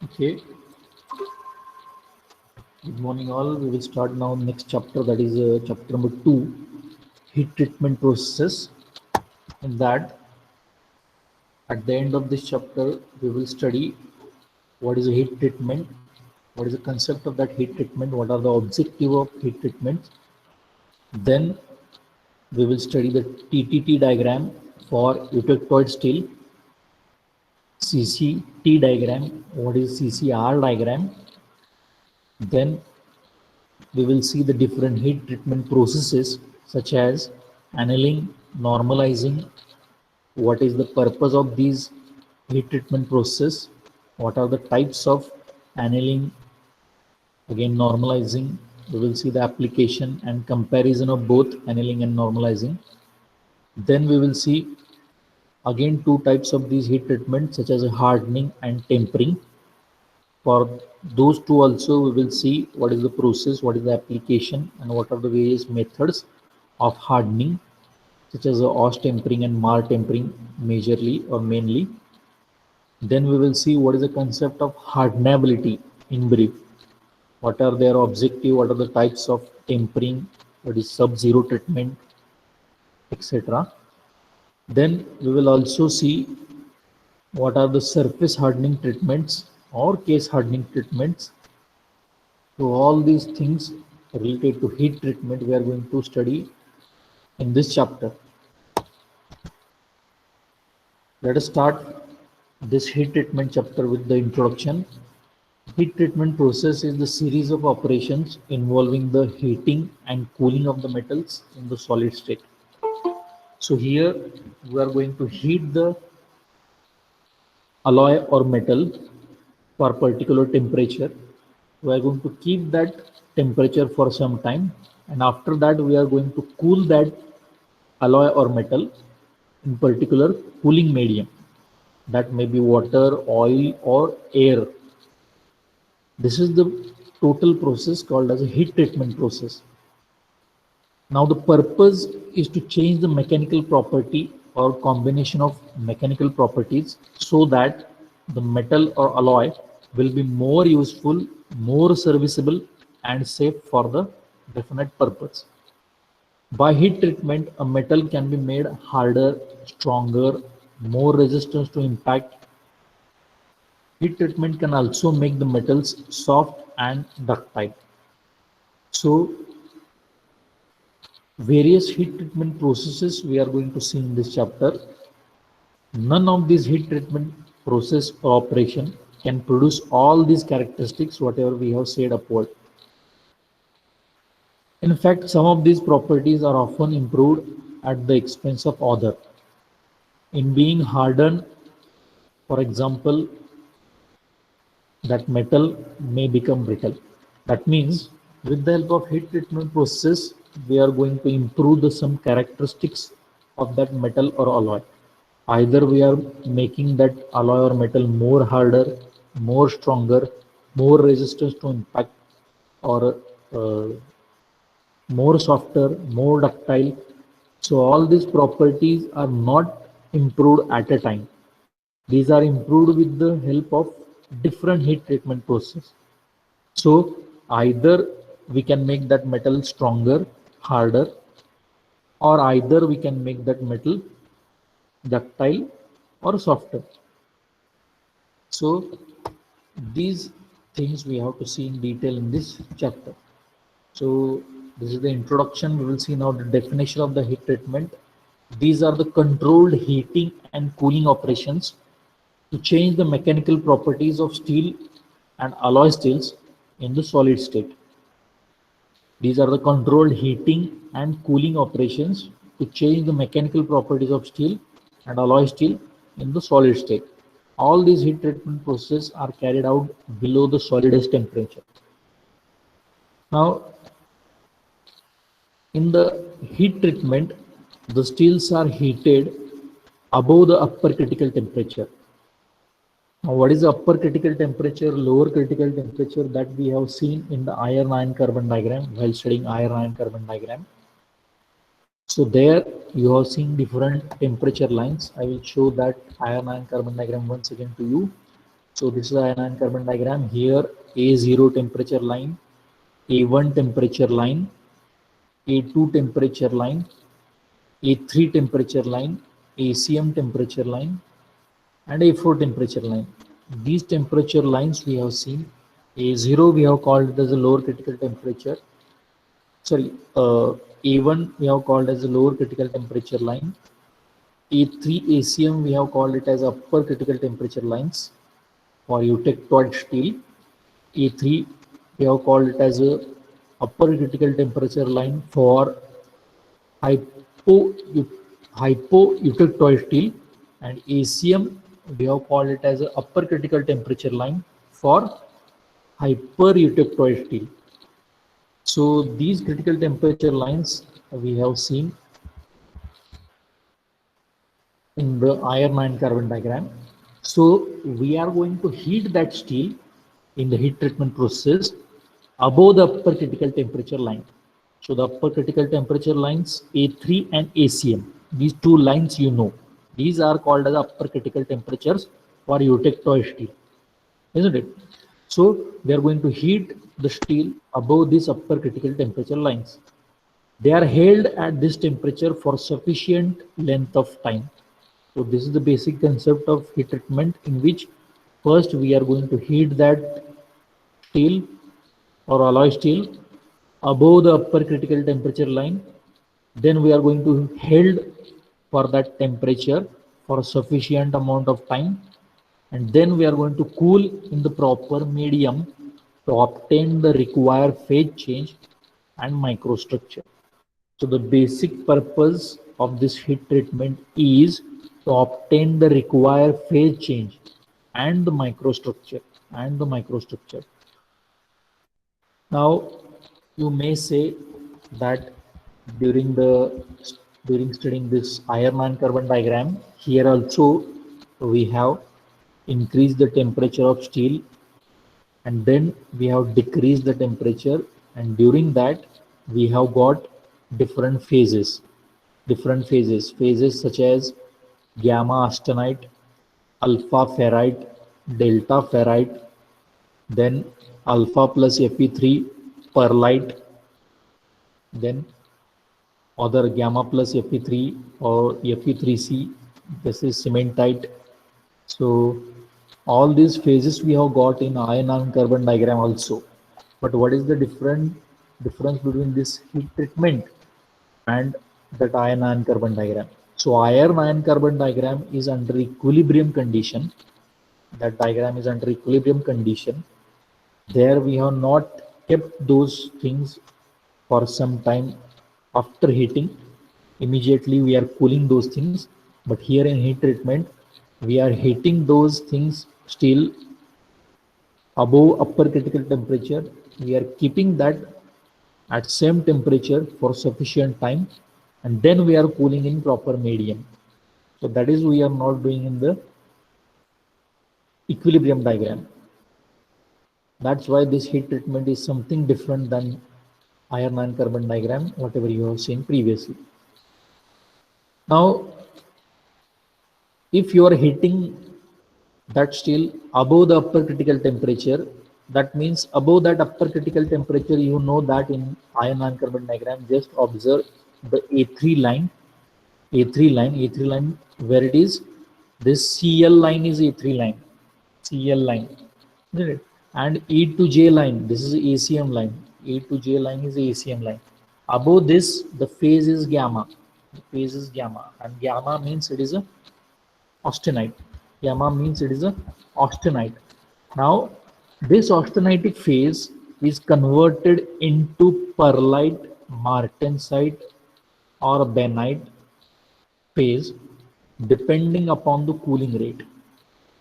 Okay, good morning all. We will start now next chapter, that is chapter number 2, heat treatment processes. In that, at the end of this chapter, we will study what is a heat treatment, what is the concept of that heat treatment, what are the objective of heat treatment. Then we will study the TTT diagram for eutectoid steel, CCT diagram, what is CCR diagram. Then we will see the different heat treatment processes such as annealing, normalizing, what is the purpose of these heat treatment process, what are the types of annealing, again normalizing. We will see the application and comparison of both annealing and normalizing. Then we will see again two types of these heat treatments such as hardening and tempering. For those two also we will see what is the process, what is the application, and what are the various methods of hardening such as Oz tempering and Mar tempering majorly or mainly. Then we will see what is the concept of hardenability in brief. What are their objective, what are the types of tempering, what is sub-zero treatment, etc. Then we will also see what are the surface hardening treatments or case hardening treatments. So all these things related to heat treatment we are going to study in this chapter. Let us start this heat treatment chapter with the introduction. Heat treatment process is the series of operations involving the heating and cooling of the metals in the solid state. So here we are going to heat the alloy or metal for particular temperature. We are going to keep that temperature for some time, and after that we are going to cool that alloy or metal in particular cooling medium. That may be water, oil, or air. This is the total process called as a heat treatment process. Now the purpose is to change the mechanical property or combination of mechanical properties so that the metal or alloy will be more useful, more serviceable, and safe for the definite purpose. By heat treatment, a metal can be made harder, stronger, more resistant to impact. Heat treatment can also make the metals soft and ductile. So various heat treatment processes we are going to see in this chapter. None of these heat treatment process or operation can produce all these characteristics whatever we have said upward. In fact, some of these properties are often improved at the expense of other. In being hardened, for example, that metal may become brittle. That means with the help of heat treatment process, we are going to improve the some characteristics of that metal or alloy. Either we are making that alloy or metal more harder, more stronger, more resistant to impact, or uh, more softer, more ductile. So all these properties are not improved at a time. These are improved with the help of different heat treatment process. So either we can make that metal stronger, harder, or either we can make that metal ductile or softer. So these things we have to see in detail in this chapter. So this is the introduction. We will see now the definition of the heat treatment. These are the controlled heating and cooling operations to change the mechanical properties of steel and alloy steels in the solid state. These are the controlled heating and cooling operations to change the mechanical properties of steel and alloy steel in the solid state. All these heat treatment processes are carried out below the solidus temperature. Now, in the heat treatment, the steels are heated above the upper critical temperature. Now, what is the upper critical temperature, lower critical temperature that we have seen in the iron carbon diagram while studying iron carbon diagram? So there you have seen different temperature lines. I will show that iron carbon diagram once again to you. So this is the anion carbon diagram. Here A0 temperature line, A1 temperature line, A2 temperature line, A3 temperature line, ACM temperature line, and A4 temperature line. These temperature lines we have seen. A0 we have called it as a lower critical temperature. Sorry, A1 we have called as a lower critical temperature line. A3 ACM we have called it as upper critical temperature lines for eutectoid steel. A3 we have called it as a upper critical temperature line for hypo hypoeutectoid steel, and ACM we have called it as a upper critical temperature line for hypereutectoid steel. So these critical temperature lines we have seen in the iron iron carbon diagram. So we are going to heat that steel in the heat treatment process above the upper critical temperature line. So the upper critical temperature lines A3 and ACM, these two lines you know, these are called as upper critical temperatures for eutectoid steel, isn't it? So we are going to heat the steel above these upper critical temperature lines. They are held at this temperature for sufficient length of time. So this is the basic concept of heat treatment, in which first we are going to heat that steel or alloy steel above the upper critical temperature line. Then we are going to hold for that temperature for a sufficient amount of time, and then we are going to cool in the proper medium to obtain the required phase change and microstructure. So the basic purpose of this heat treatment is to obtain the required phase change and the microstructure. Now you may say that during the during studying this iron and carbon diagram, here also we have increased the temperature of steel, and then we have decreased the temperature, and during that we have got different phases such as gamma austenite, alpha ferrite, delta ferrite, then alpha plus Fe3 perlite, then other gamma plus Fe3 or Fe3C, this is cementite. So all these phases we have got in iron and carbon diagram also. But what is the difference between this heat treatment and that iron ion carbon diagram? So iron ion carbon diagram is under equilibrium condition. That diagram is under equilibrium condition. There we have not kept those things for some time after heating. Immediately we are cooling those things. But here in heat treatment, we are heating those things still above upper critical temperature. We are keeping that at same temperature for sufficient time, and then we are cooling in proper medium. So that is we are not doing in the equilibrium diagram. That's why this heat treatment is something different than iron and carbon diagram, whatever you have seen previously. Now, if you are heating that steel above the upper critical temperature, that means above that upper critical temperature, you know that in iron and carbon diagram, just observe the A3 line, A3 line, where it is, this CL line is A3 line, CL line, isn't it? And E to J line, this is ACM line, E to J line is ACM line. Above this, the phase is gamma, and gamma means it is a austenite. Gamma means it is a austenite. Now, this austenitic phase is converted into perlite, martensite, or benite phase depending upon the cooling rate.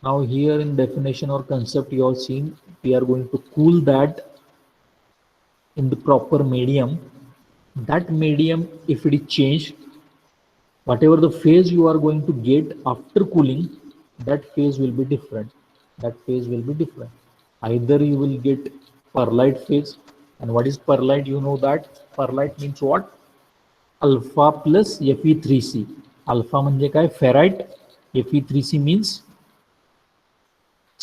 Now, here in definition or concept you have seen, we are going to cool that in the proper medium. That medium, if it is changed, whatever the phase you are going to get after cooling, that phase will be different. Either you will get perlite phase, and what is perlite? You know that perlite means what? Alpha plus Fe3C. Alpha म्हणजे काय? Ferrite. Fe3C means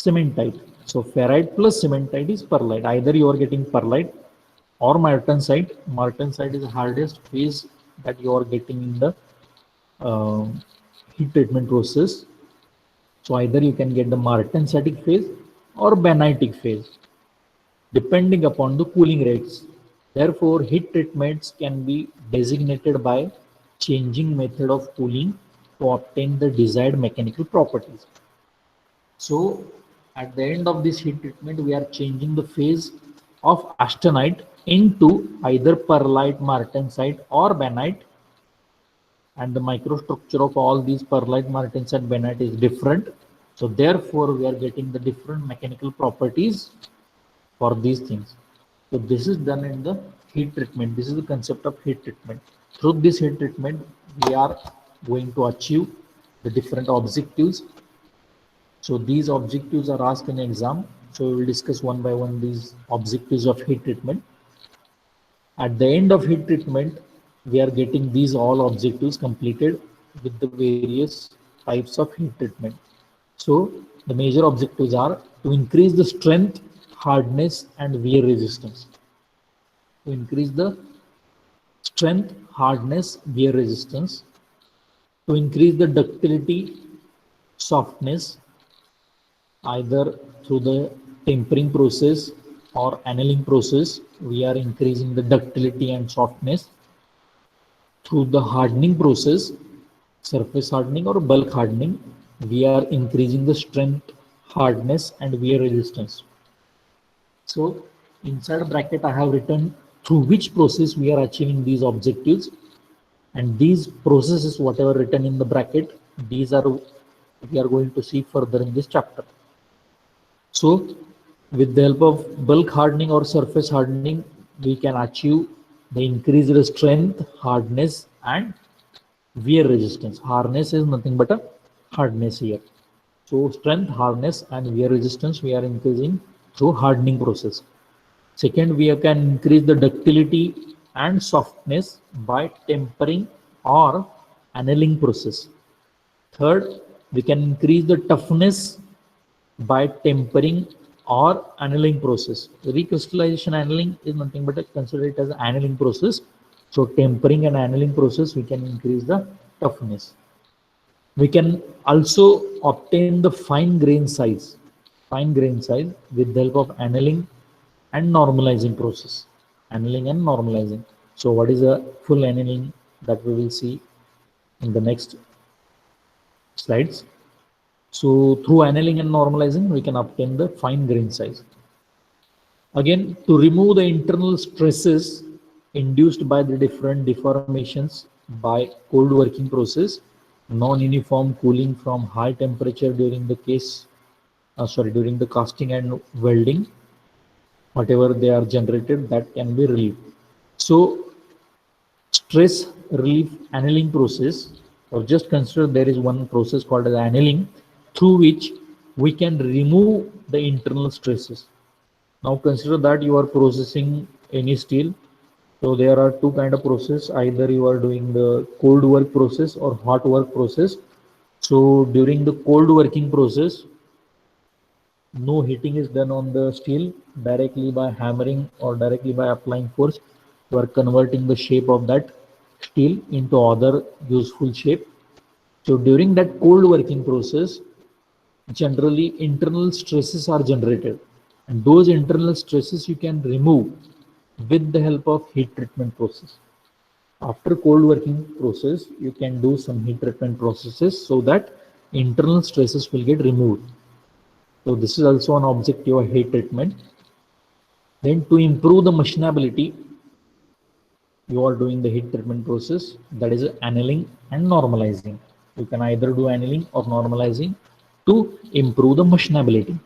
cementite. So ferrite plus cementite is perlite. Either you are getting perlite or martensite. Martensite is the hardest phase that you are getting in the uh, heat treatment process. So either you can get the martensitic phase or banitic phase, depending upon the cooling rates. Therefore, heat treatments can be designated by changing method of cooling to obtain the desired mechanical properties. So at the end of this heat treatment, we are changing the phase of austenite into either perlite, martensite or benite, and the microstructure of all these perlite, martensite, benite is different. So therefore, we are getting the different mechanical properties for these things. So this is done in the heat treatment. This is the concept of heat treatment. Through this heat treatment, we are going to achieve the different objectives. So these objectives are asked in exam. So we will discuss one by one these objectives of heat treatment. At the end of heat treatment, we are getting these all objectives completed with the various types of heat treatment. So the major objectives are to increase the strength, hardness, and wear resistance. To increase the strength, hardness, wear resistance. To increase the ductility, softness, either through the tempering process or annealing process, we are increasing the ductility and softness. Through the hardening process, surface hardening or bulk hardening, we are increasing the strength, hardness, and wear resistance. So inside bracket, I have written through which process we are achieving these objectives, and these processes, whatever written in the bracket, these are we are going to see further in this chapter. So with the help of bulk hardening or surface hardening, we can achieve the increased strength, hardness, and wear resistance. Hardness is nothing but a hardness here. So strength, hardness, and wear resistance we are increasing through hardening process. Second, we can increase the ductility and softness by tempering or annealing process. Third, we can increase the toughness by tempering or annealing process. Recrystallization annealing is nothing but consider it as an annealing process. So tempering and annealing process, we can increase the toughness. We can also obtain the fine grain size with the help of annealing and normalizing process. Annealing and normalizing. So what is a full annealing, that we will see in the next slides. So through annealing and normalizing, we can obtain the fine grain size. Again, to remove the internal stresses induced by the different deformations by cold working process, non-uniform cooling from high temperature during the during the casting and welding, whatever they are generated, that can be relieved. So stress relief annealing process, or just consider there is one process called as annealing, through which we can remove the internal stresses. Now consider that you are processing any steel. So there are two kind of process. Either you are doing the cold work process or hot work process. So during the cold working process, no heating is done on the steel. Directly by hammering or directly by applying force, you are converting the shape of that steel into other useful shape. So during that cold working process, generally internal stresses are generated, and those internal stresses you can remove with the help of heat treatment process. After cold working process, you can do some heat treatment processes so that internal stresses will get removed. So this is also an objective of heat treatment. Then to improve the machinability, you are doing the heat treatment process, that is annealing and normalizing. You can either do annealing or normalizing to improve the machinability.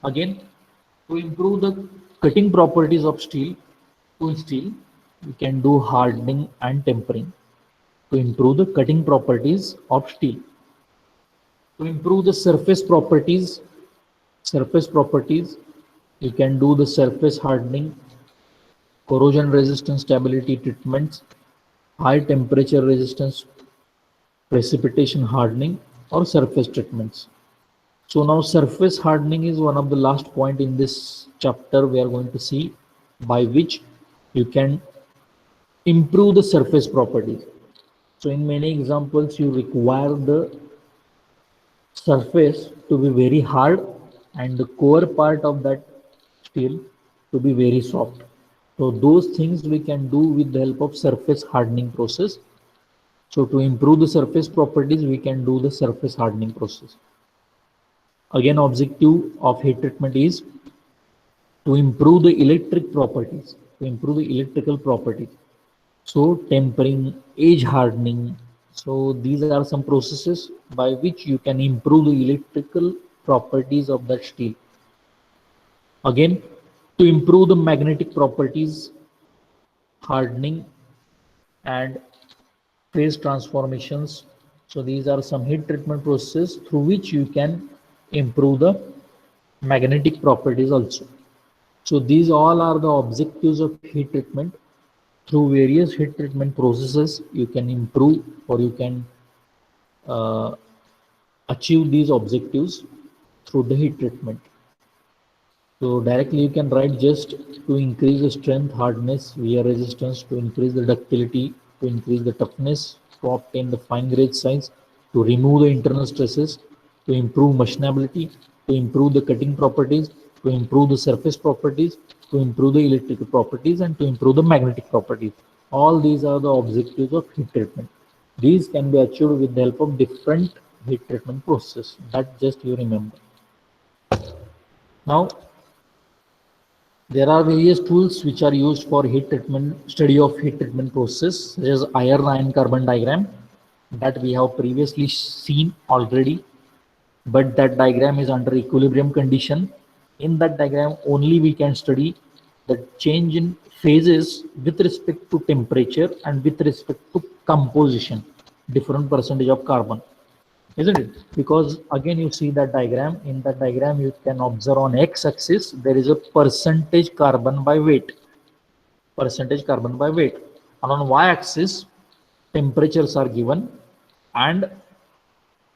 Again, to improve the cutting properties of steel, we can do hardening and tempering to improve the cutting properties of steel. To improve the surface properties, you can do the surface hardening, corrosion resistance stability treatments, high temperature resistance, precipitation hardening, or surface treatments. So now surface hardening is one of the last point in this chapter we are going to see, by which you can improve the surface properties. So in many examples you require the surface to be very hard and the core part of that steel to be very soft. So those things we can do with the help of surface hardening process. So to improve the surface properties, we can do the surface hardening process. Again, objective of heat treatment is to improve the electric properties, to improve the electrical properties. So tempering, edge hardening. So these are some processes by which you can improve the electrical properties of that steel. Again, to improve the magnetic properties, hardening and phase transformations. So these are some heat treatment processes through which you can improve the magnetic properties also. So these all are the objectives of heat treatment. Through various heat treatment processes, you can improve or you can uh, achieve these objectives through the heat treatment. So directly you can write just to increase the strength, hardness, wear resistance, to increase the ductility, to increase the toughness, to obtain the fine gauge size, to remove the internal stresses, to improve machinability, to improve the cutting properties, to improve the surface properties, to improve the electrical properties, and to improve the magnetic properties. All these are the objectives of heat treatment. These can be achieved with the help of different heat treatment processes. That just you remember. Now, there are various tools which are used for heat treatment, study of heat treatment process, such as iron carbon diagram that we have previously seen already, but that diagram is under equilibrium condition. In that diagram, only we can study the change in phases with respect to temperature and with respect to composition, different percentage of carbon, isn't it? Because again, you see that diagram. In that diagram, you can observe on x-axis there is a percentage carbon by weight, and on y-axis temperatures are given, and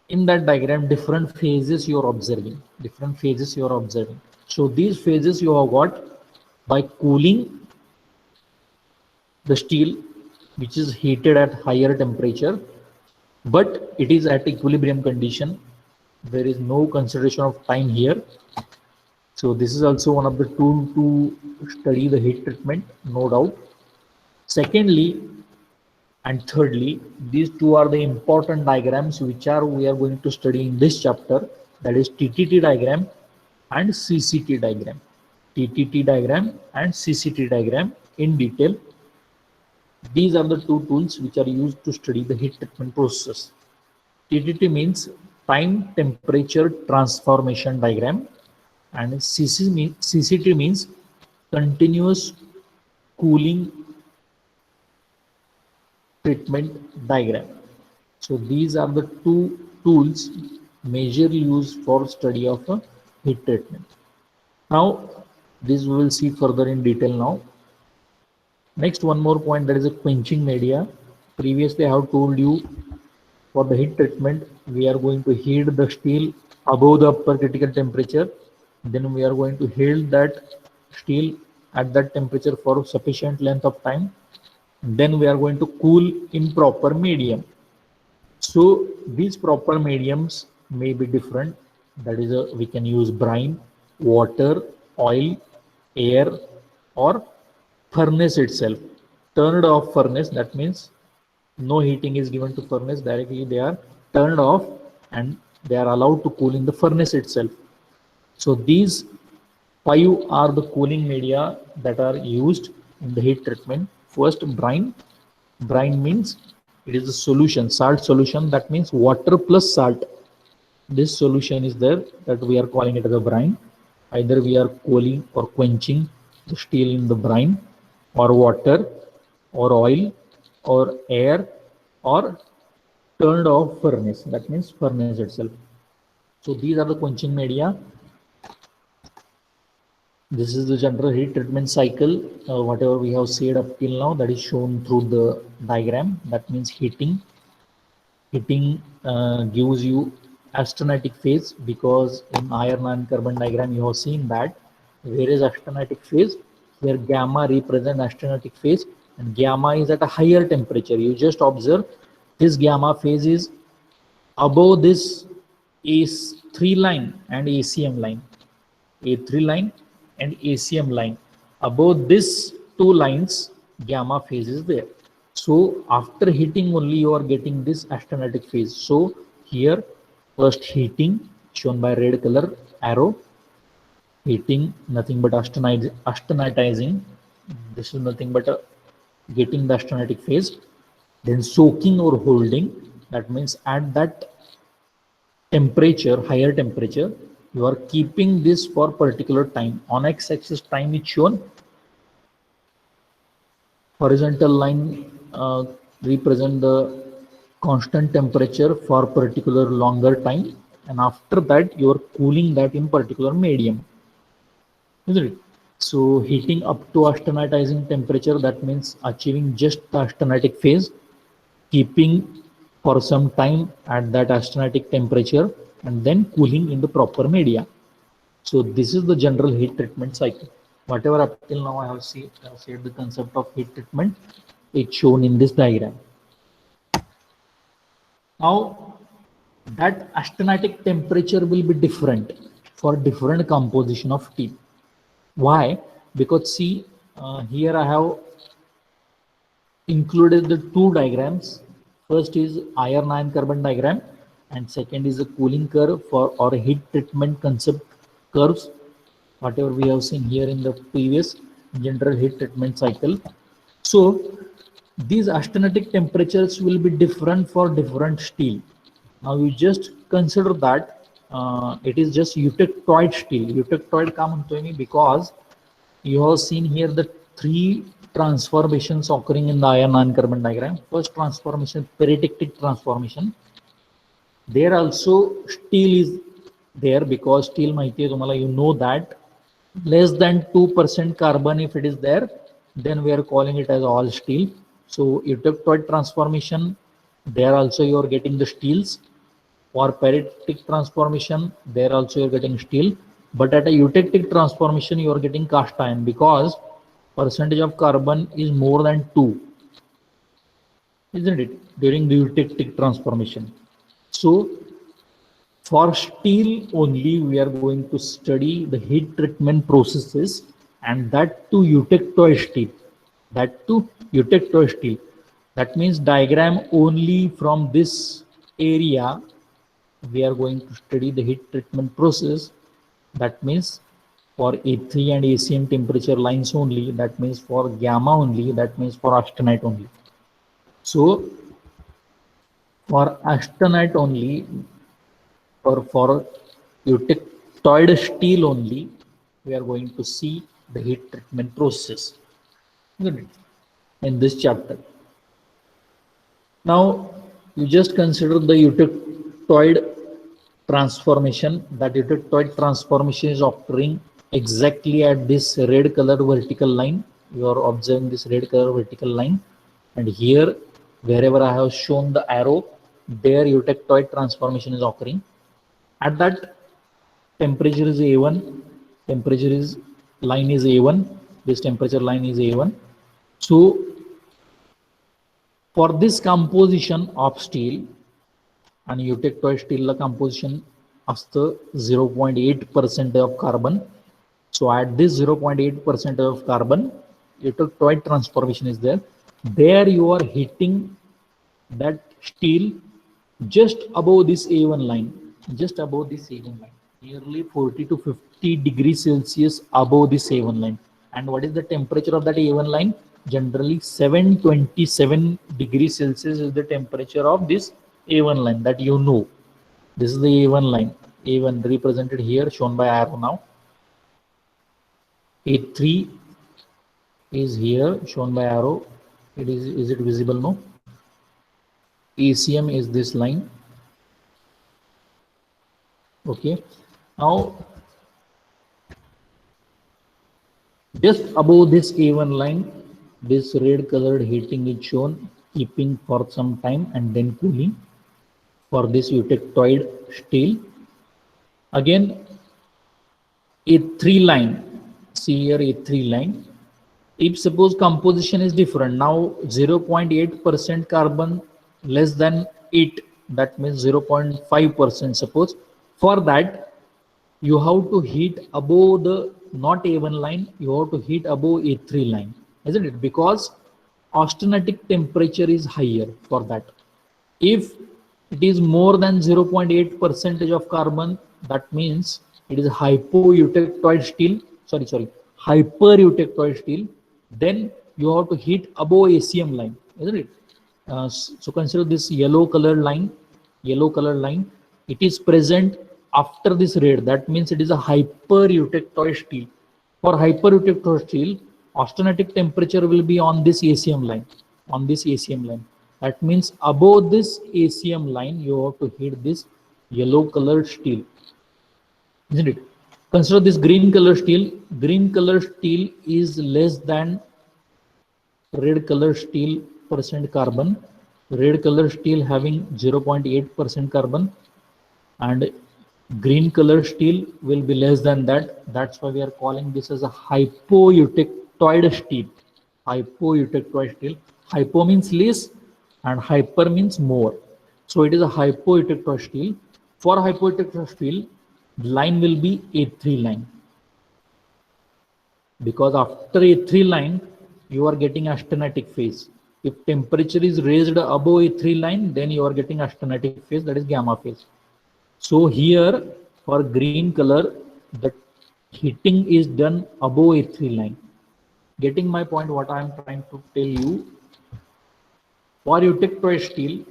in that diagram different phases you are observing. So these phases you have got by cooling the steel, which is heated at higher temperature, but it is at equilibrium condition. There is no consideration of time here. So this is also one of the tool to study the heat treatment, no doubt. Secondly and thirdly, these two are the important diagrams which are we are going to study in this chapter. That is TTT diagram and CCT diagram. TTT diagram and CCT diagram in detail. These are the two tools which are used to study the heat treatment process. TTT means time temperature transformation diagram, and CCT means continuous cooling treatment diagram. So these are the two tools majorly used for study of a heat treatment. Now this we will see further in detail now. Next, one more point, that is a quenching media. Previously I have told you for the heat treatment we are going to heat the steel above the upper critical temperature. Then we are going to heat that steel at that temperature for sufficient length of time. Then we are going to cool in proper medium. So these proper mediums may be different. That is, we can use brine, water, oil, air, or furnace itself. Turned off furnace, that means no heating is given to furnace, directly they are turned off and they are allowed to cool in the furnace itself. So these five are the cooling media that are used in the heat treatment. First, brine. Brine means it is a solution, salt solution, that means water plus salt. This solution is there, that we are calling it as a brine. Either we are cooling or quenching the steel in the brine, or water, or oil, or air, or turned off furnace, that means furnace itself. So these are the quenching media. This is the general heat treatment cycle. Whatever we have said up till now, that is shown through the diagram. That means heating gives you austenitic phase, because in iron and carbon diagram you have seen that where is austenitic phase, where gamma represent austenitic phase, and gamma is at a higher temperature. You just observe this gamma phase is above this A3 line and ACM line. A3 line and ACM line. Above these two lines, gamma phase is there. So after heating only you are getting this austenitic phase. So here first heating shown by red color arrow, heating nothing but austenitizing. This is nothing but getting the austenitic phase. Then soaking or holding, that means at that temperature, higher temperature, you are keeping this for particular time. On x-axis time is shown, horizontal line represent the constant temperature for particular longer time, and after that you are cooling that in particular medium, isn't it? So heating up to austenitizing temperature, that means achieving just the austenitic phase, keeping for some time at that austenitic temperature, and then cooling in the proper media. So this is the general heat treatment cycle. Whatever up till now I have said the concept of heat treatment, it's shown in this diagram. Now that austenitic temperature will be different for different composition of tea. Why? Because see, here I have included the two diagrams. First is iron carbon diagram, and second is a cooling curve for or heat treatment concept curves, whatever we have seen here in the previous general heat treatment cycle. So these austenitic temperatures will be different for different steel. Now you just consider that it is just eutectoid steel. Eutectoid का म्हणतोय मी because you have seen here the three transformations occurring in the iron carbon diagram. First transformation, peritectic transformation. There also steel is there because steel माहिती आहे तुम्हाला, you know that less than 2% carbon if it is there, then we are calling it as all steel. So eutectoid transformation, there also you are getting the steels. For peritectic transformation, there also you are getting steel. But at a eutectic transformation, you are getting cast iron because percentage of carbon is more than 2, isn't it, during the eutectic transformation. So for steel only, we are going to study the heat treatment processes, and that to eutectoid steel. That to eutectoid steel. That means diagram only from this area, we are going to study the heat treatment process. That means for A3 and ACM temperature lines only, that means for gamma only, that means for austenite only. So for austenite only, or for eutectoid steel only, we are going to see the heat treatment process in this chapter. Now you just consider the eutectoid transformation. That eutectoid transformation is occurring exactly at this red color vertical line. You are observing this red color vertical line, and here wherever I have shown the arrow, there eutectoid transformation is occurring. At that temperature is A1, temperature is line is A1, this temperature line is A1. So for this composition of steel, and eutectoid steel composition असतं 0.8% of carbon. So at this 0.8% of carbon, eutectoid transformation is there. There you are hitting that steel just above this A1 line, just above this A1 line, nearly 40 to 50 degrees Celsius above this A1 line. And what is the temperature of that A1 line? Generally 727 degrees Celsius is the temperature of this A1 line, that you know. This is the A1 line, A1 represented here, shown by arrow now. A3 is here, shown by arrow. Is it visible? No. ACM is this line. Okay. Now, just above this A1 line, this red colored heating is shown, keeping for some time and then cooling for this eutectoid steel. Again, A3 line, see here A3 line. If suppose composition is different, now 0.8% carbon less than 8, that means 0.5%. Suppose for that you have to heat above the not A1 line, you have to heat above A3 line, isn't it? Because austenitic temperature is higher for that. If it is more than 0.8 percentage of carbon, that means it is hypoeutectoid steel, hypereutectoid steel. Then you have to heat above ACM line, isn't it? So consider this yellow color line. It is present after this red. That means it is a hypereutectoid steel. For hypereutectoid steel, austenitic temperature will be on this ACM line, on this ACM line. That means above this ACM line, you have to heat this yellow colored steel, isn't it? Consider this green color steel. Green color steel is less than red color steel percent carbon. Red color steel having 0.8% carbon, and green color steel will be less than that. That's why we are calling this as a hypoeutectoid steel. Hypoeutectoid steel. Hypo means less and hyper means more. So it is a hypoeutectoid steel. For hypoeutectoid steel, the line will be A3 line. Because after A3 line, you are getting austenitic phase. If temperature is raised above A3 line, then you are getting austenitic phase, that is gamma phase. So here for green color, the heating is done above A3 line. Getting my point, what I am trying to tell you, for eutectoid steel,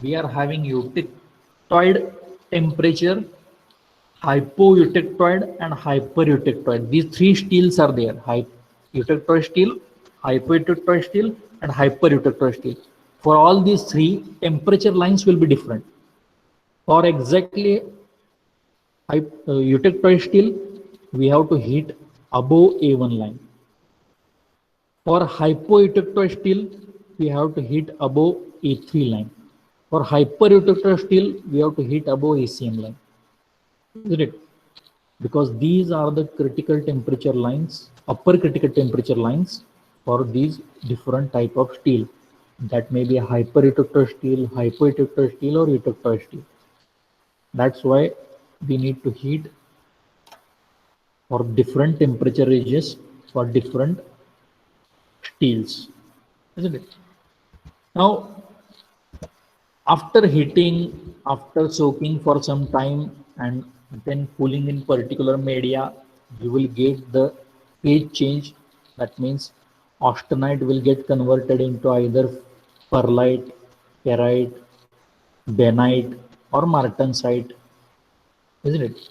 we are having eutectoid temperature, hypoeutectoid and hypereutectoid. These three steels are there: eutectoid steel, hypoeutectoid steel and hypereutectoid steel. For all these three, temperature lines will be different. For exactly eutectoid steel, we have to heat above A1 line. For hypoeutectoid steel, we have to heat above A3 line. For hypereutectoid steel, we have to heat above ACM line. Isn't it? Because these are the critical temperature lines, upper critical temperature lines for these different type of steel. That may be a hypereutectoid steel, hypoeutectoid steel or eutectoid steel. That's why we need to heat for different temperature ranges for different steels, isn't it? Now, after heating, after soaking for some time and then cooling in particular media, you will get the phase change. That means austenite will get converted into either perlite, ferrite, benite or martensite, isn't it?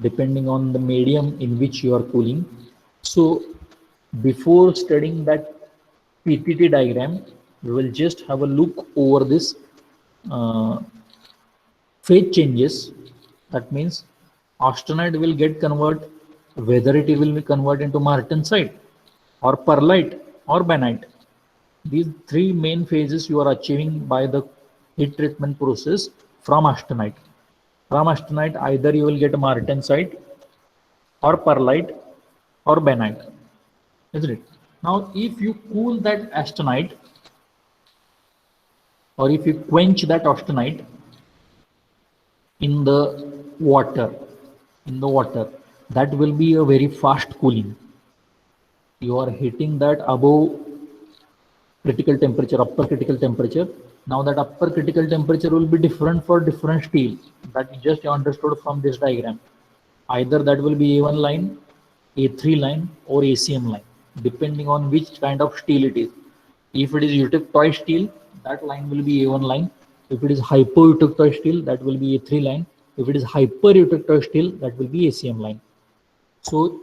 Depending on the medium in which you are cooling. So before studying that TTT diagram, we will just have a look over this uh, phase changes. That means austenite will get convert, whether it will be converted into martensite or perlite or benite. These three main phases you are achieving by the heat treatment process from austenite. From austenite, either you will get martensite or perlite or benite, isn't it? Now, if you cool that austenite or if you quench that austenite in the water, that will be a very fast cooling. You are hitting that above critical temperature, upper critical temperature. Now that upper critical temperature will be different for different steel. That you just understood from this diagram. Either that will be A1 line, A3 line or ACM line, depending on which kind of steel it is. If it is eutectoid steel, that line will be A1 line. If it is hypoeutectoid steel, that will be A3 line. If it is hypereutectoid steel, that will be ACM line. So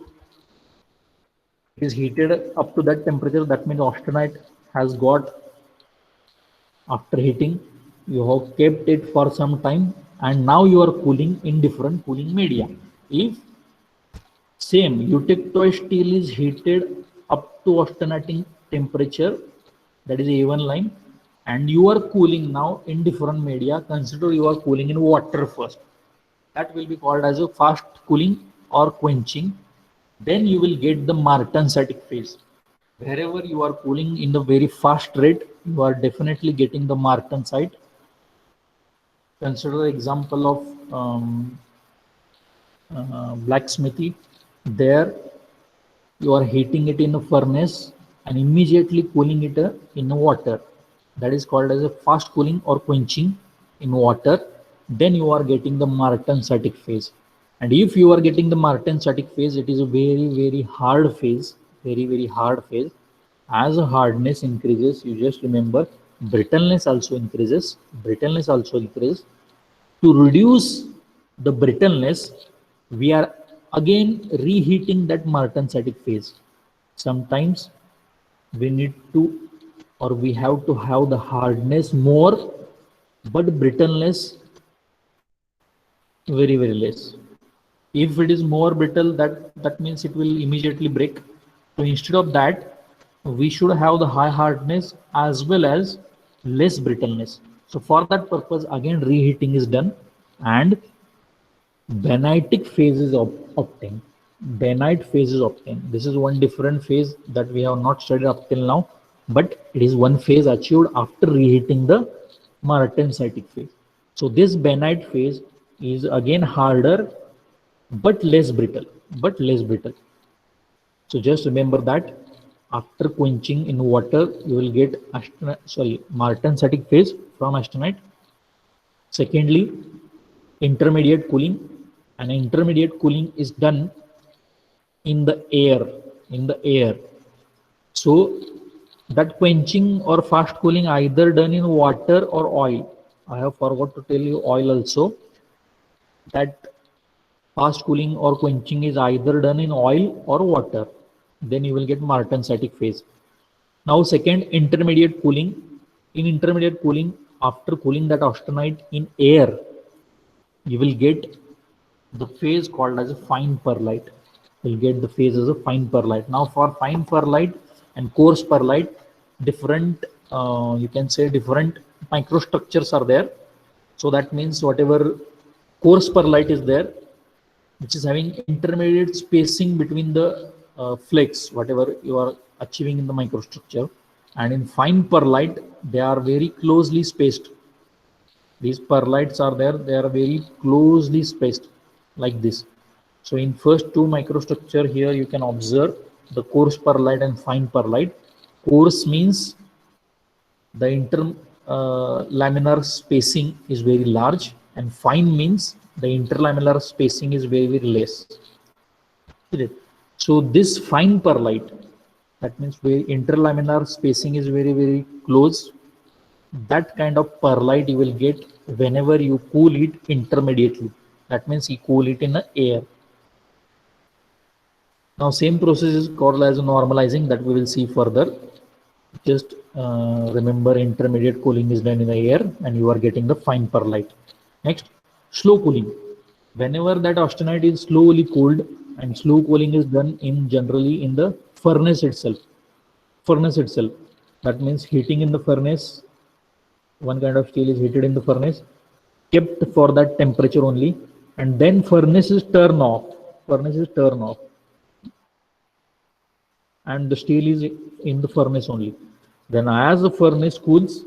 it is heated up to that temperature. That means austenite has got, after heating, you have kept it for some time and now you are cooling in different cooling media. If same eutectoid steel is heated up to austenitic temperature, that is A1 line, and you are cooling now in different media. Consider you are cooling in water first. that will be called as a fast cooling or quenching. Then you will get the martensitic phase. Wherever you are cooling in the very fast rate, you are definitely getting the martensite. Consider the example of blacksmithy. There you are heating it in a furnace and immediately cooling it in water. That is called as a fast cooling or quenching in water. Then you are getting the martensitic phase. And if you are getting the martensitic phase, it is a very hard phase, very hard phase. As the hardness increases, you just remember brittleness also increases. Brittleness also increases. To reduce the brittleness, we are again reheating that martensitic phase. Sometimes we need to, or we have to have the hardness more, but brittleness very less. If it is more brittle, that means it will immediately break. So instead of that, we should have the high hardness as well as less brittleness. So for that purpose, again reheating is done and Bainitic phase is obtained. Bainite phase is obtained. This is one different phase that we have not studied up till now, but it is one phase achieved after reheating the martensitic phase. So this bainite phase is again harder but less brittle. So just remember that after quenching in water, you will get martensitic phase from austenite. Secondly, intermediate cooling, and intermediate cooling is done in the air. So that quenching or fast cooling either done in water or oil. I have forgot to tell you oil also, that fast cooling or quenching is either done in oil or water. Then you will get martensitic phase. Now second, intermediate cooling. In intermediate cooling, after cooling that austenite in air, you will get the phase called as a fine perlite. You'll get the phase as a fine perlite. Now for fine perlite and coarse perlite, different, you can say different microstructures are there. So that means whatever coarse perlite is there, which is having intermediate spacing between the flakes, whatever you are achieving in the microstructure. And in fine perlite, they are very closely spaced. These perlites are there, they are very closely spaced like this. So in first two microstructure here, you can observe the coarse perlite and fine perlite. Coarse means the interlaminar spacing is very large, and fine means the interlaminar spacing is very less. So this fine perlite, that means where interlaminar spacing is very close, that kind of perlite you will get whenever you cool it intermediately. That means you cool it in the air. Now same process is called as normalizing, that we will see further. Just remember intermediate cooling is done in the air and you are getting the fine perlite. Next, slow cooling. Whenever that austenite is slowly cooled, and slow cooling is done in generally in the furnace itself. That means heating in the furnace. One kind of steel is heated in the furnace, kept for that temperature only, and then furnace is turned off. And the steel is in the furnace only. Then as the furnace cools,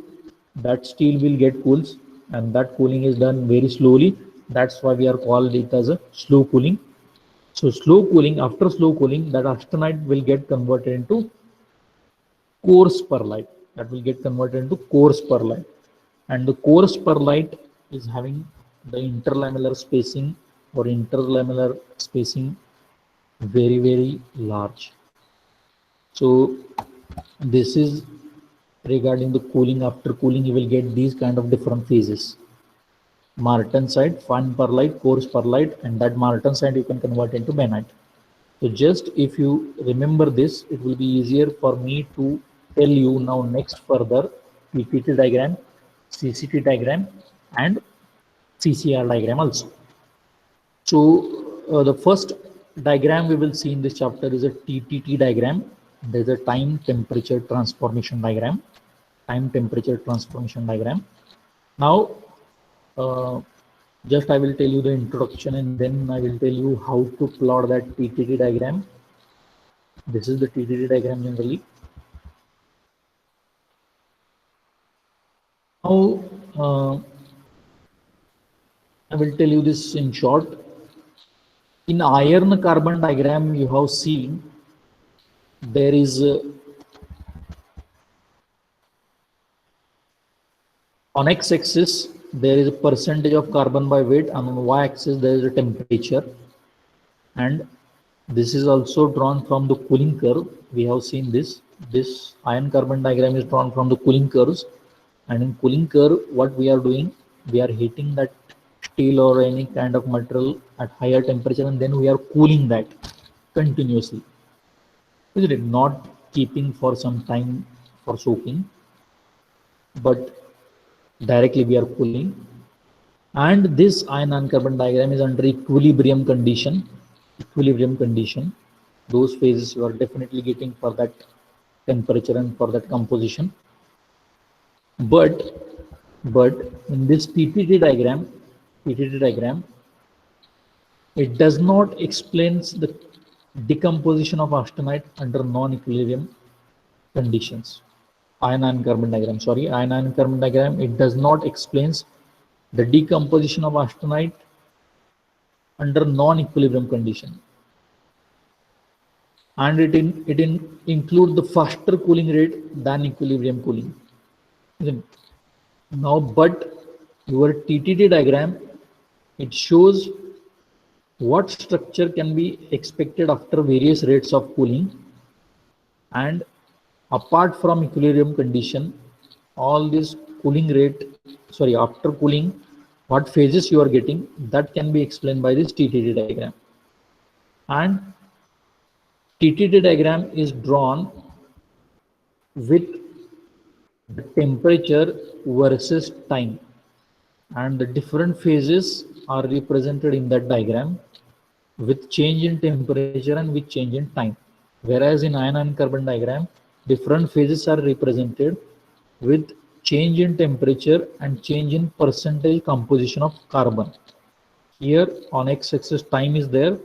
that steel will get cools, and that cooling is done very slowly. That's why we are called it as a slow cooling. So slow cooling, after slow cooling, that austenite will get converted into coarse perlite. And the coarse perlite is having the interlaminar spacing very large. So this is regarding the cooling. After cooling, you will get these kind of different phases: martensite, fine perlite, coarse perlite, and that martensite you can convert into bainite. So just if you remember this, it will be easier for me to tell you now next further TTT diagram, CCT diagram, and CCR diagram also. So the first diagram we will see in this chapter is a TTT diagram. There is a time temperature transformation diagram. Now Just I will tell you the introduction and then I will tell you how to plot that TTT diagram. This is the TTT diagram generally. Now, I will tell you this in short. In iron carbon diagram, you have seen there is on x-axis there is a percentage of carbon by weight, and on y-axis there is a temperature, and this is also drawn from the cooling curve. We have seen this. This iron carbon diagram is drawn from the cooling curves, and in cooling curve, what we are doing, we are heating that steel or any kind of material at higher temperature, and then we are cooling that continuously. Isn't it? Not keeping for some time for soaking, but directly we are cooling. And this iron carbon diagram is under equilibrium condition. Equilibrium condition. Those phases you are definitely getting for that temperature and for that composition. But in this TTT diagram, it does not explains the decomposition of austenite under non-equilibrium conditions. Iron carbon diagram, sorry, iron carbon diagram, it does not explains the decomposition of austenite under non-equilibrium condition, and it include the faster cooling rate than equilibrium cooling. Now, but your TTT diagram, it shows what structure can be expected after various rates of cooling, and apart from equilibrium condition, all this cooling rate, sorry, after cooling, what phases you are getting, that can be explained by this TTT diagram. And TTT diagram is drawn with the temperature versus time, and the different phases are represented in that diagram with change in temperature and with change in time. Whereas in iron carbon diagram, different phases are represented with change in temperature and change in percentage composition of carbon. Here on x-axis time is there.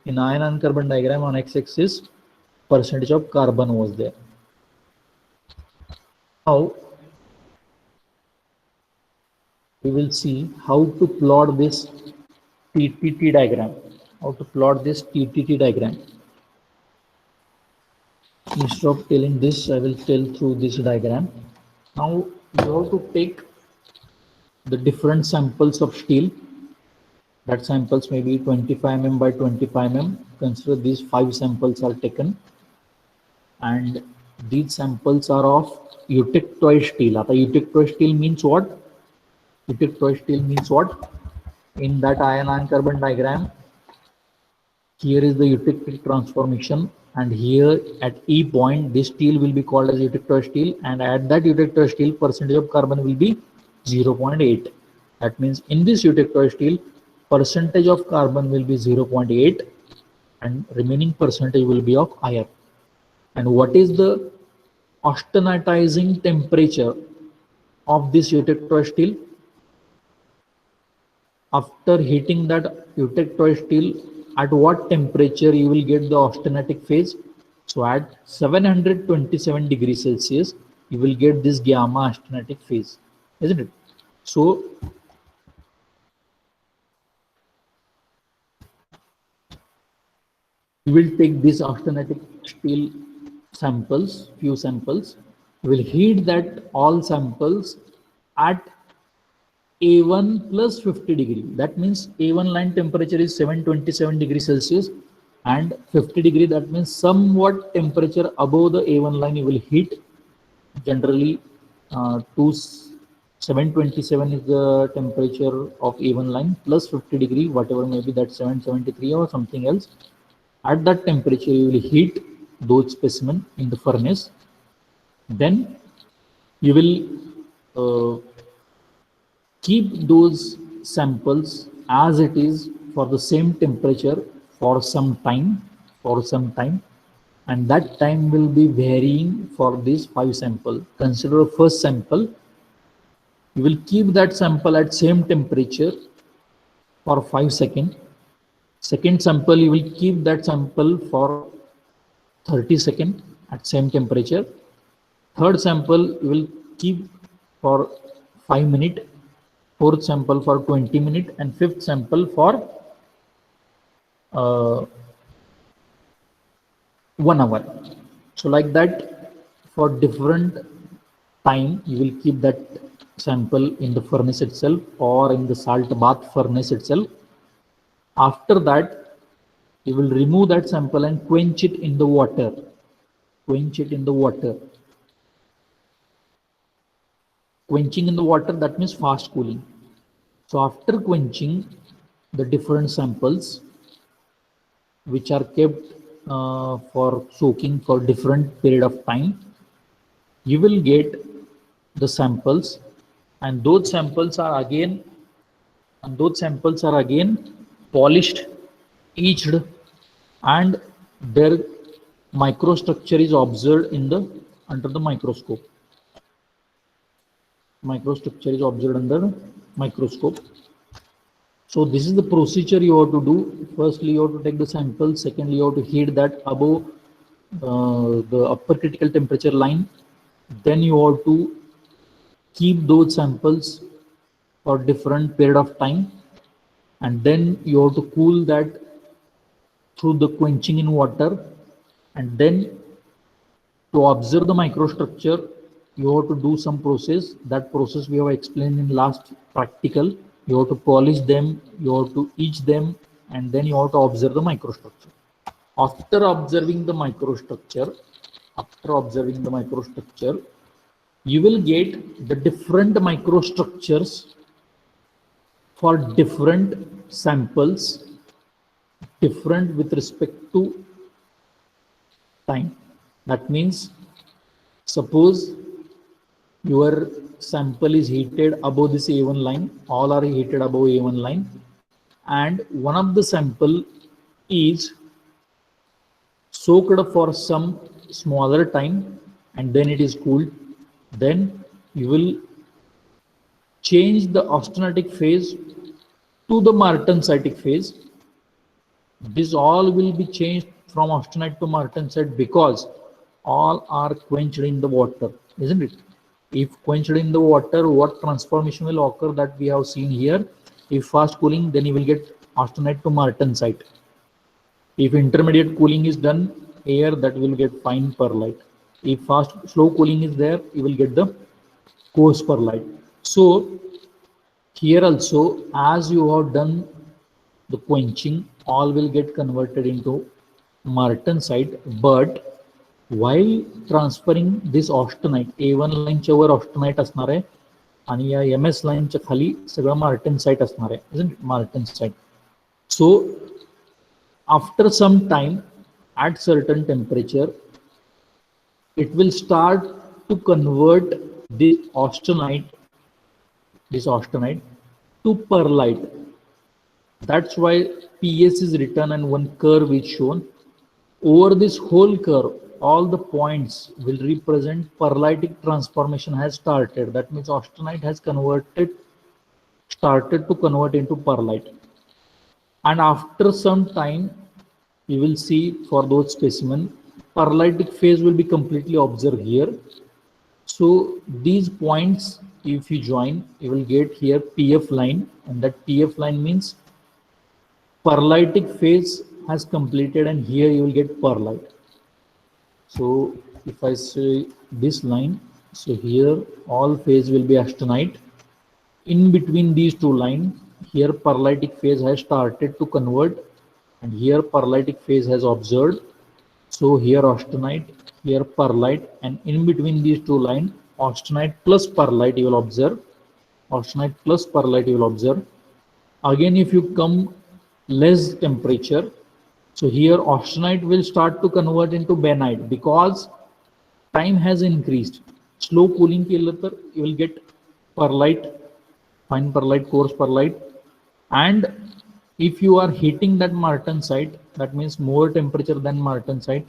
In iron carbon diagram on x-axis percentage of carbon was there. Now we will see how to plot this TTT diagram. How to plot this TTT diagram. Instead of telling this, I will tell through this diagram. Now you have to take the different samples of steel. That samples may be 25 mm by 25 mm. Consider these 5 samples are taken, and these samples are of eutectoid steel. आता eutectoid steel means what? Eutectoid steel means what? In that iron carbon diagram, here is the eutectic transformation, and here at E point, this steel will be called as eutectoid steel, and at that eutectoid steel, percentage of carbon will be 0.8. That means in this eutectoid steel, percentage of carbon will be 0.8, and remaining percentage will be of iron. And what is the austenitizing temperature of this eutectoid steel? After heating that eutectoid steel, at what temperature you will get the austenitic phase? So at 727 degrees Celsius, you will get this gamma austenitic phase, isn't it? So you will take this austenitic steel samples, few samples, you will heat that all samples at A1 plus 50 degree. That means A1 line temperature is 727 degrees Celsius, and 50 degree, that means somewhat temperature above the A1 line you will heat. Generally, 727 is the temperature of A1 line plus 50 degree, whatever maybe that 773 or something else. At that temperature, you will heat those specimen in the furnace. Then you will keep those samples as it is for the same temperature for some time, and that time will be varying for these 5 sample. Consider first sample, you will keep that sample at same temperature for 5 seconds. Second sample, you will keep that sample for 30 seconds at same temperature. Third sample, you will keep for 5 minutes. Fourth sample for 20 minutes, and fifth sample for 1 hour. So like that, for different time, you will keep that sample in the furnace itself or in the salt bath furnace itself. After that, you will remove that sample and quench it in the water. Quench it in the water. Quenching in the water, that means fast cooling. So after quenching the different samples, which are kept for soaking for different period of time, you will get the samples, and those samples are again polished, etched, and their microstructure is observed in the under the microscope. Microstructure is observed under microscope. So this is the procedure you have to do. Firstly, you have to take the sample. Secondly, you have to heat that above the upper critical temperature line. Then you have to keep those samples for different period of time, and then you have to cool that through the quenching in water, and then to observe the microstructure, you have to do some process. That process we have explained in last practical. You have to polish them, you have to etch them, and then you have to observe the microstructure. After observing the microstructure, you will get the different microstructures for different samples, different with respect to time. That means, suppose your sample is heated above this A1 line, all are heated above A1 line, and one of the sample is soaked for some smaller time and then it is cooled. Then you will change the austenitic phase to the martensitic phase. This all will be changed from austenite to martensite because all are quenched in the water, isn't it? If quenched in the water, what transformation will occur that we have seen here? If fast cooling, then you will get austenite to martensite. If intermediate cooling is done, air, that will get fine perlite. If slow cooling is there, you will get the coarse perlite. So here also, as you have done the quenching, all will get converted into martensite, but while transferring this austenite, A1 लाईनच्या वर austenite असणार आहे आणि या MS लाईनच्या खाली सगळं martensite असणार आहे, isn't it? Martensite. So after some time, at certain temperature, it will start to convert this austenite to perlite. That's why PS is written and one curve is shown. Over this whole curve, all the points will represent perlitic transformation has started. That means austenite has started to convert into perlite. And after some time, you will see for those specimen, perlitic phase will be completely observed here. So these points, if you join, you will get here PF line, and that PF line means perlitic phase has completed, and here you will get perlite. So if I say this line, so here all phase will be austenite. In between these two lines, here perlitic phase has started to convert, and here perlitic phase has observed. So here austenite, here perlite, and in between these two lines, austenite plus perlite you will observe. Austenite plus perlite you will observe. Again, if you come less temperature, so here austenite will start to convert into benite because time has increased. Slow cooling केलं तर you will get perlite, fine perlite, coarse perlite. And if you are heating that martensite, that means more temperature than martensite,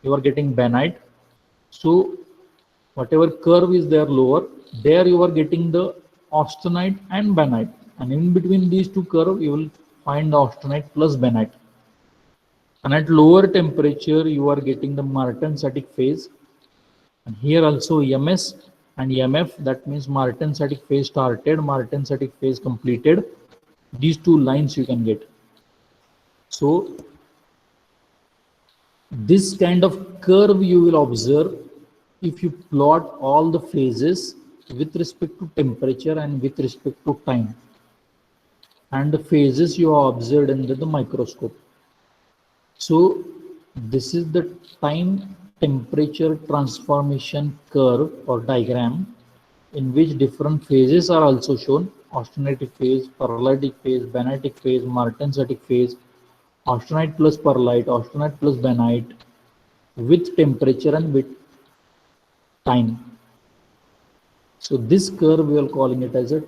you are getting benite. So whatever curve is there lower, there you are getting the austenite and benite. And in between these two curves, you will find the austenite plus benite. And at lower temperature, you are getting the martensitic phase. And here also EMS and EMF, that means martensitic phase started, martensitic phase completed. These two lines you can get. So this kind of curve you will observe if you plot all the phases with respect to temperature and with respect to time, and the phases you are observed under the microscope. So this is the time temperature transformation curve or diagram in which different phases are also shown: austenitic phase, pearlitic phase, benitic phase, martensitic phase, austenite plus pearlite, austenite plus benite, with temperature and with time. So this curve we are calling it as a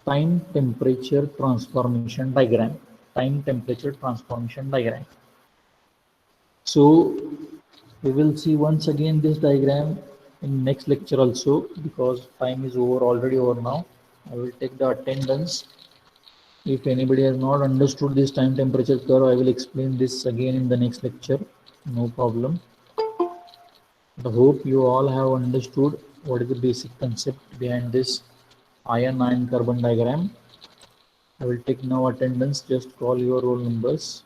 time temperature transformation diagram. Time temperature transformation diagram. So we will see once again this diagram in next lecture also, because time is over already over now. I will take the attendance. If anybody has not understood this time temperature curve, I will explain this again in the next lecture. No problem. I hope you all have understood what is the basic concept behind this iron carbon diagram. I will take now attendance. Just call your roll numbers.